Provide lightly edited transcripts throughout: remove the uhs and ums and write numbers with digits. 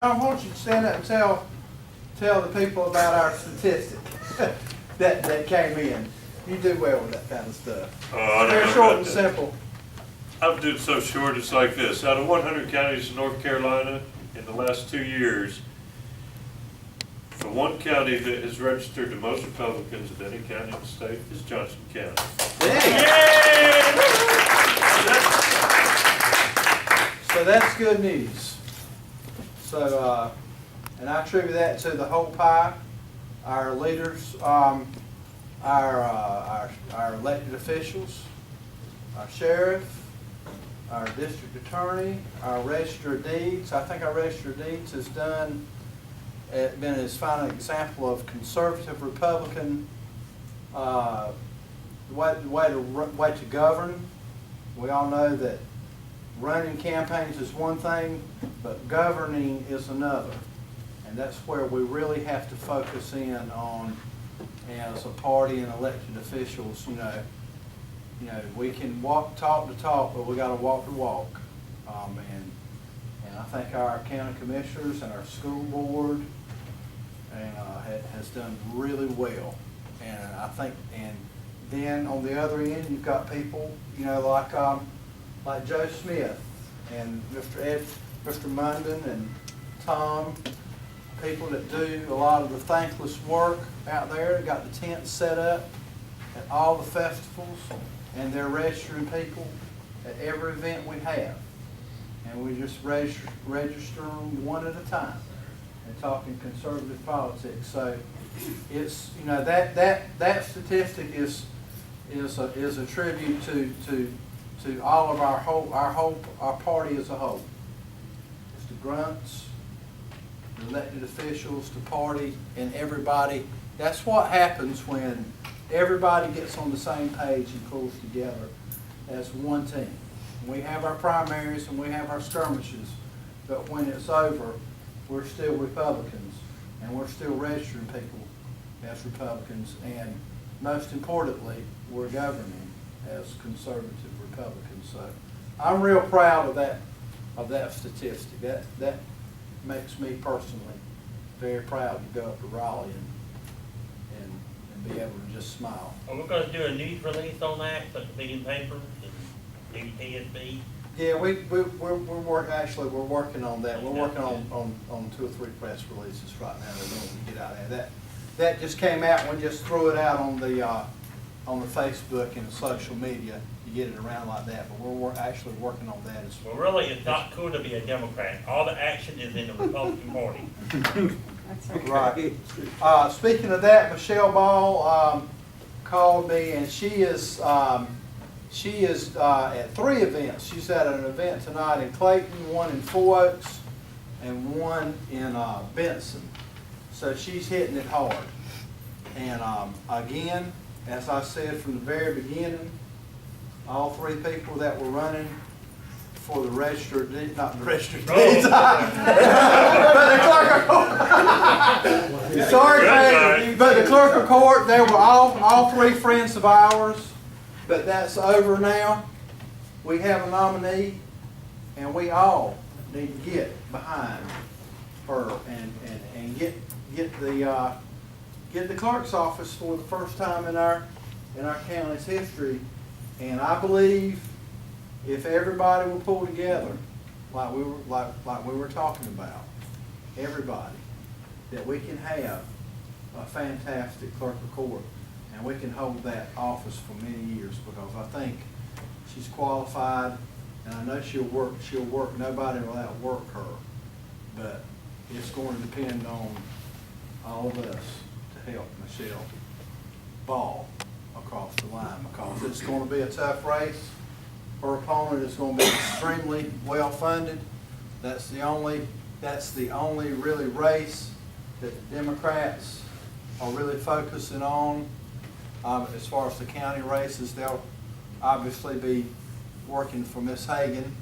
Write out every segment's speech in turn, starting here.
I want you to stand up and tell the people about our statistic that came in. You do well with that kind of stuff. Very short and simple. I'll do it so short, it's like this. Out of 100 counties in North Carolina, in the last 2 years, the one county that has registered the most Republicans of any county in the state is Johnson County. So that's good news. So, and I attribute that to the whole pie, our leaders, our elected officials, our sheriff, our district attorney, our register of deeds. I think our register of deeds has been his final example of conservative Republican way to govern. We all know that running campaigns is one thing, but governing is another. And that's where we really have to focus in on, as a party and elected officials. You know, we can talk the talk, but we got to walk the walk. And I think our county commissioners and our school board has done really well. And I think, and then on the other end, you've got people, you know, like Joe Smith and Mr. Munden and Tom, people that do a lot of the thankless work out there. They got the tents set up at all the festivals, and they're registering people at every event we have. And we just register them one at a time and talking conservative politics. So it's, you know, that statistic is a tribute to all of our party as a whole. It's the grunts, the elected officials, the party, and everybody. That's what happens when everybody gets on the same page and pulls together as one team. We have our primaries and we have our skirmishes, but when it's over, we're still Republicans, and we're still registering people as Republicans, and most importantly, we're governing as conservative Republicans. So I'm real proud of that statistic. That makes me personally very proud to go up to Raleigh and be able to just smile. Are we going to do a news release on that, so it can be in papers and TSB? Yeah, we're working on that. We're working on 2 or 3 press releases right now that we get out there. That just came out, and we just threw it out on the Facebook and social media. You get it around like that, but we're actually working on that as well. Well, really, it's not cool to be a Democrat. All the action is in the Republican Party. That's Right. Speaking of that, Michelle Ball called me, and she is at 3 events. She's at an event tonight in Clayton, one in Four Oaks, and one in Benson. So she's hitting it hard. And again, as I said from the very beginning, all 3 people that were running for the registered deeds, not the registered deeds, but the clerk of court. Sorry, but the clerk of court, they were all 3 friends of ours. But that's over now. We have a nominee, and we all need to get behind her and get the clerk's office for the first time in our county's history. And I believe if everybody will pull together, like we were talking about, everybody, that we can have a fantastic clerk of court. And we can hold that office for many years, because I think she's qualified, and I know she'll work. Nobody will outwork her, but it's going to depend on all of us to help Michelle Ball across the line, because it's going to be a tough race. Her opponent is going to be extremely well funded. That's the only really race that the Democrats are really focusing on. As far as the county races, they'll obviously be working for Miss Hagan,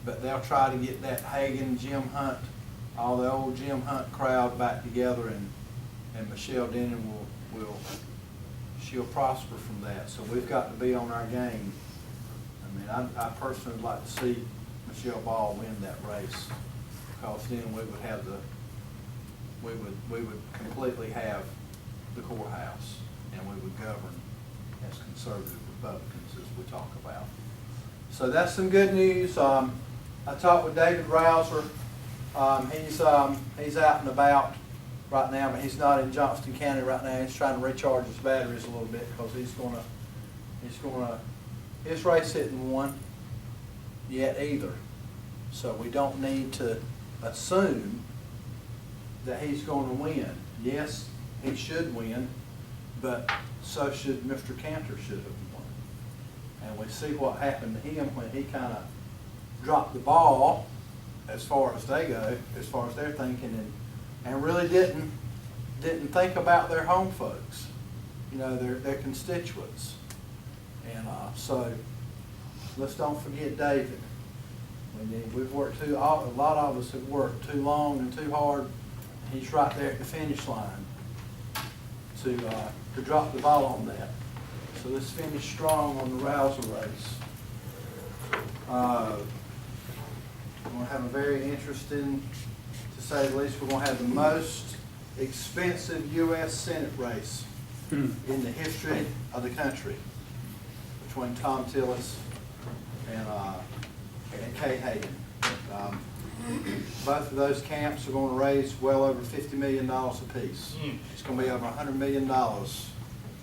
but they'll try to get that Hagan, Jim Hunt, all the old Jim Hunt crowd back together, and Michelle Dennon she'll prosper from that. So we've got to be on our game. I mean, I personally would like to see Michelle Ball win that race. because then we would have we would completely have the courthouse, and we would govern as conservative Republicans as we talk about. So that's some good news. I talked with David Rouser. He's out and about right now, but he's not in Johnston County right now. He's trying to recharge his batteries a little bit because his race isn't won yet either. So we don't need to assume that he's going to win. Yes, he should win, but so should Mr. Cantor should have won. And we see what happened to him when he kind of dropped the ball as far as they go, as far as they're thinking, and really didn't think about their home folks, you know, their constituents. And so let's don't forget David. We've worked a lot of us have worked too long and too hard. He's right there at the finish line to drop the ball on that. So let's finish strong on the Rouser race. We're going to have a very interesting, to say the least, we're going to have the most expensive U.S. Senate race in the history of the country between Tom Tillis and Kay Hagan. Both of those camps are going to raise well over $50 million apiece. It's going to be over $100 million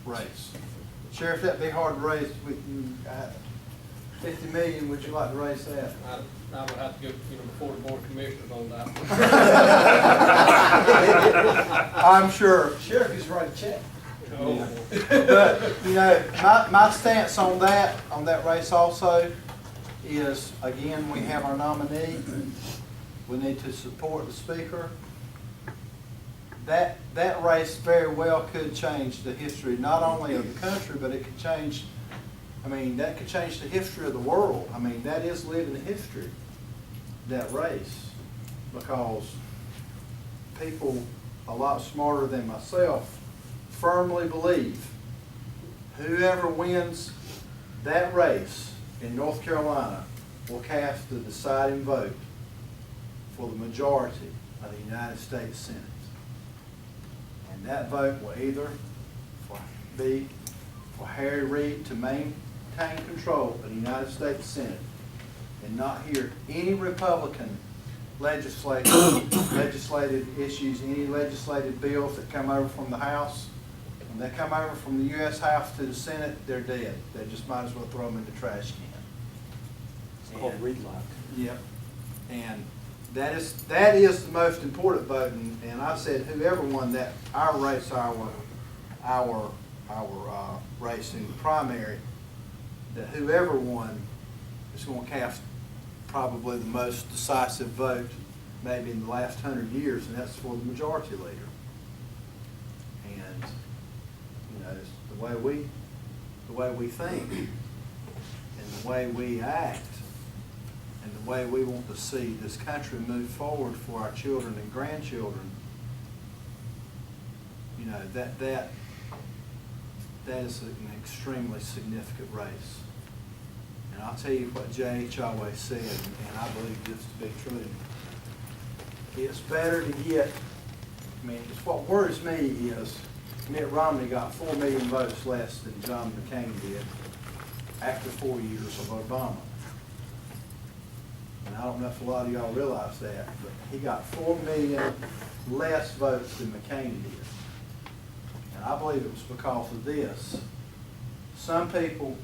race. Sheriff, that'd be hard to raise. $50 million, would you like to raise that? I would have to go, before the board of commissioners on that. I'm sure. Sheriff is write a check. Yeah. But, my stance on that race also is, again, we have our nominee. We need to support the speaker. That race very well could change the history, not only of the country, but it could change, that could change the history of the world. That is living history, that race, because people a lot smarter than myself firmly believe whoever wins that race in North Carolina will cast the deciding vote for the majority of the United States Senate. And that vote will either be for Harry Reid to maintain control of the United States Senate and not hear any Republican legislative issues, any legislative bills that come over from the House. When they come over from the U.S. House to the Senate, they're dead. They just might as well throw them in the trash can. It's called read lock. Yep. And that is the most important vote. And I said whoever won that, our race, our race in the primary, that whoever won is going to cast probably the most decisive vote maybe in the last 100 years, and that's for the majority leader. And it's the way we think, and the way we act, and the way we want to see this country move forward for our children and grandchildren. That is an extremely significant race. And I'll tell you what J.H. always said, and I believe this to be true. It's better to get, it's what worries me is Mitt Romney got 4 million votes less than John McCain did after 4 years of Obama. And I don't know if a lot of y'all realize that, but he got 4 million less votes than McCain did. And I believe it was because of this. Some people,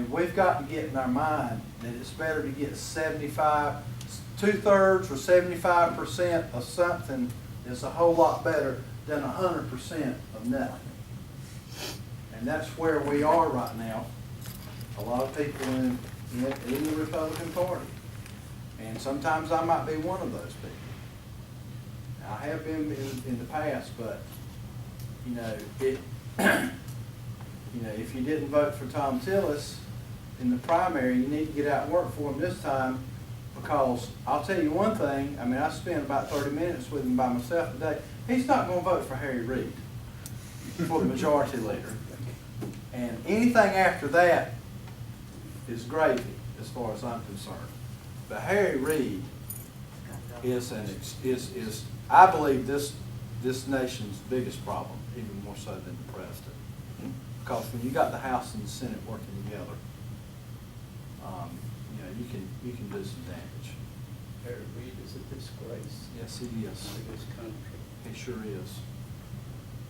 we've got to get in our mind that it's better to get 2/3 or 75% of something is a whole lot better than 100% of nothing. And that's where we are right now. A lot of people in the Republican Party. And sometimes I might be one of those people. I have been in the past, but if you didn't vote for Tom Tillis in the primary, you need to get out and work for him this time, because I'll tell you one thing, I spent about 30 minutes with him by myself today. He's not going to vote for Harry Reid for the majority leader. And anything after that is gravy as far as I'm concerned. But Harry Reid, is, I believe this nation's biggest problem, even more so than the president. Because when you got the House and the Senate working together, you can do some damage. Harry Reid is a disgrace Yes, he is. to this country. He sure is.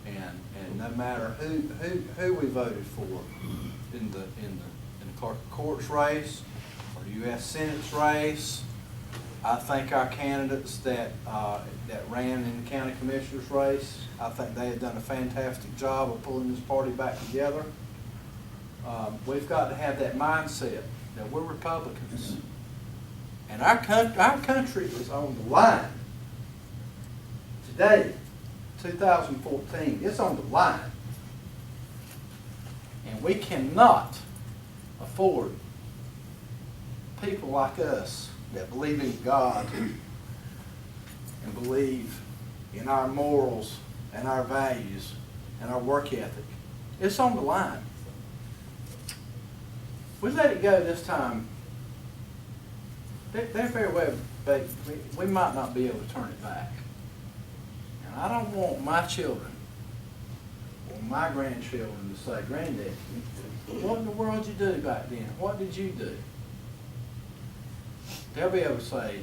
And no matter who we voted for in the clerk of court's race or U.S. Senate's race, I think our candidates that ran in the county commissioner's race, I think they had done a fantastic job of pulling this party back together. We've got to have that mindset that we're Republicans. And our country is on the line. Today, 2014, it's on the line. And we cannot afford people like us that believe in God and believe in our morals and our values and our work ethic. It's on the line. We let it go this time. They're very well, we might not be able to turn it back. And I don't want my children or my grandchildren to say, "Granddad, what in the world did you do back then? What did you do?" They'll be able to say,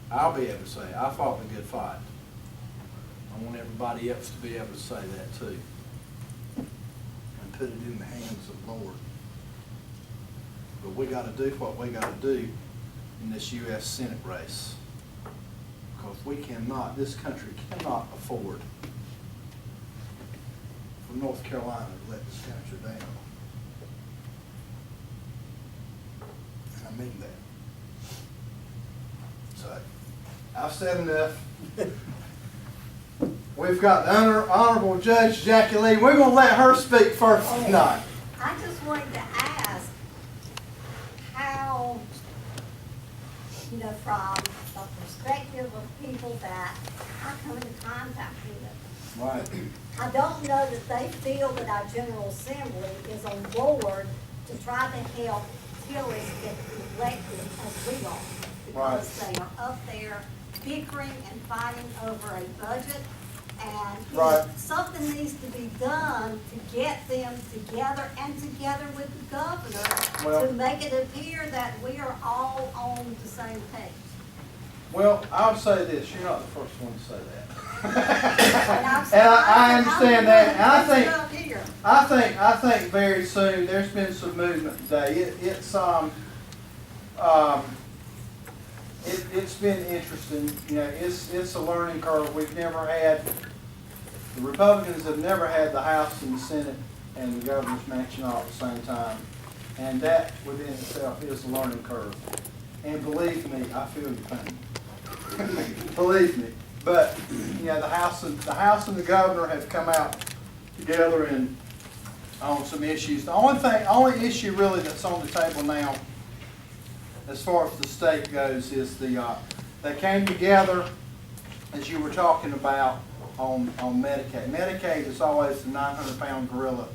I'll be able to say, "I fought a good fight." I want everybody else to be able to say that too. And put it in the hands of the Lord. But we got to do what we got to do in this U.S. Senate race. Because this country cannot afford for North Carolina to let this country down. And I mean that. So, I've said enough. We've got the Honorable Judge Jackie Lee. We're going to let her speak first tonight. I just wanted to ask how, from the perspective of people that I come into contact with, Right. I don't know that they feel that our General Assembly is on board to try to help Tillis get elected as we are. Because they are up there bickering and fighting over a budget. And Right. something needs to be done to get them together and together with the governor Well- to make it appear that we are all on the same page. Well, I would say this, you're not the first one to say that. And And I understand that, and I think, I think very soon, there's been some movement today. It's been interesting, it's a learning curve. We've never had, the Republicans have never had the House and the Senate and the governor's mansion all at the same time. And that within itself is a learning curve. And believe me, I feel your pain. Believe me. But, the House and the governor have come out together on some issues. The only issue really that's on the table now, as far as the state goes, is they came together, as you were talking about, on Medicaid. Medicaid is always the 900-pound gorilla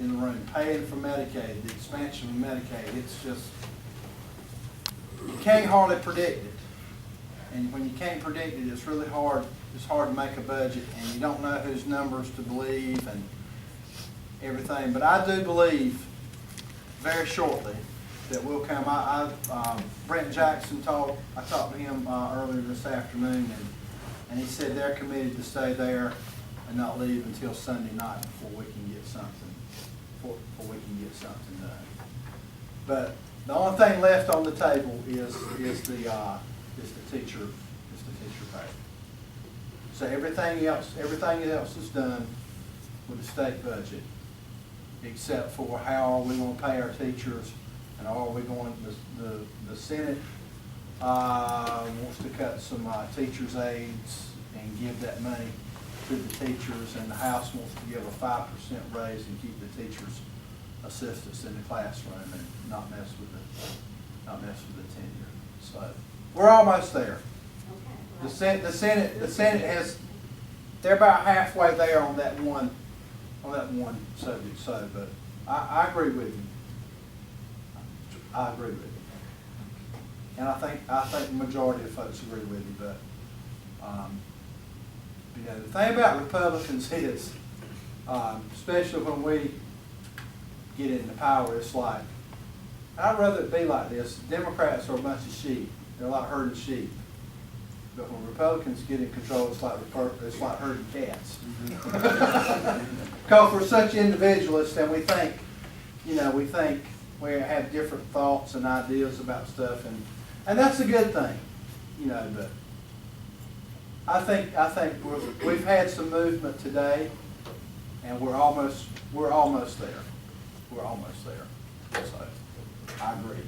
in the room. Paying for Medicaid, the expansion of Medicaid, it's just, you can't hardly predict it. And when you can't predict it, it's really hard. It's hard to make a budget, and you don't know whose numbers to believe and everything. But I do believe very shortly that will come. Brent Jackson I talked to him earlier this afternoon, and he said they're committed to stay there and not leave until Sunday night before we can get something done. But the only thing left on the table is the teacher pay. So everything else is done with the state budget, except for how are we going to pay our teachers, and are we going, the Senate wants to cut some teachers' aides and give that money to the teachers, and the House wants to give a 5% raise and keep the teachers' assistants in the classroom and not mess with the tenure. So we're almost there. The Senate has, they're about halfway there on that one subject. So, but I agree with you. I agree with you. And I think the majority of folks agree with you, but, you know, the thing about Republicans is, especially when we get into power, it's like, I'd rather it be like this. Democrats are a bunch of sheep. They're like herding sheep. But when Republicans get in control, it's like herding cats. Because we're such individualists and we think, you know, we have different thoughts and ideas about stuff, and that's a good thing, you know, but I think we've had some movement today, and we're almost there. We're almost there. So, I agree.